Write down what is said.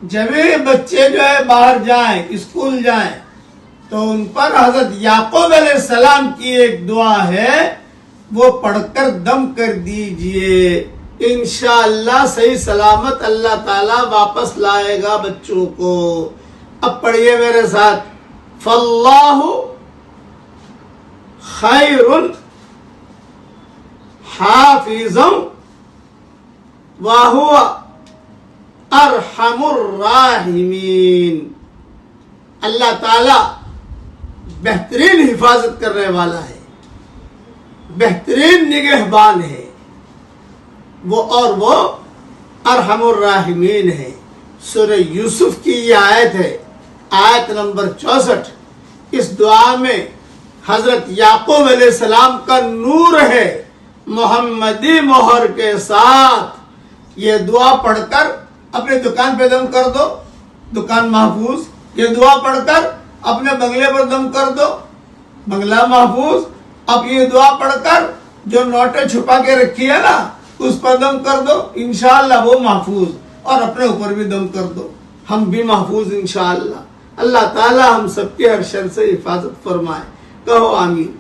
جب بھی بچے جو ہے باہر جائیں اسکول جائیں تو ان پر حضرت یعقوب علیہ السلام کی ایک دعا ہے وہ پڑھ کر دم کر دیجئے، انشاءاللہ صحیح سلامت اللہ تعالیٰ واپس لائے گا بچوں کو۔ اب پڑھیے میرے ساتھ، فاللہ خیر حافظا وہو ارحم الراحمین۔ اللہ تعالی بہترین حفاظت کرنے والا ہے، بہترین نگہبان ہے، وہ ارحم الراحمین ہے۔ سورہ یوسف کی یہ آیت ہے، آیت نمبر 64۔ اس دعا میں حضرت یعقوب علیہ السلام کا نور ہے، محمدی مہر کے ساتھ۔ یہ دعا پڑھ کر اپنے دکان پہ دم کر دو، دکان محفوظ۔ یہ دعا پڑھ کر اپنے بنگلے پر دم کر دو، بنگلہ محفوظ۔ اب یہ دعا پڑھ کر جو نوٹیں چھپا کے رکھی ہے نا اس پر دم کر دو، انشاءاللہ وہ محفوظ۔ اور اپنے اوپر بھی دم کر دو، ہم بھی محفوظ انشاءاللہ۔ اللہ تعالی ہم سب کے ہر شر سے حفاظت فرمائے، کہو آمین۔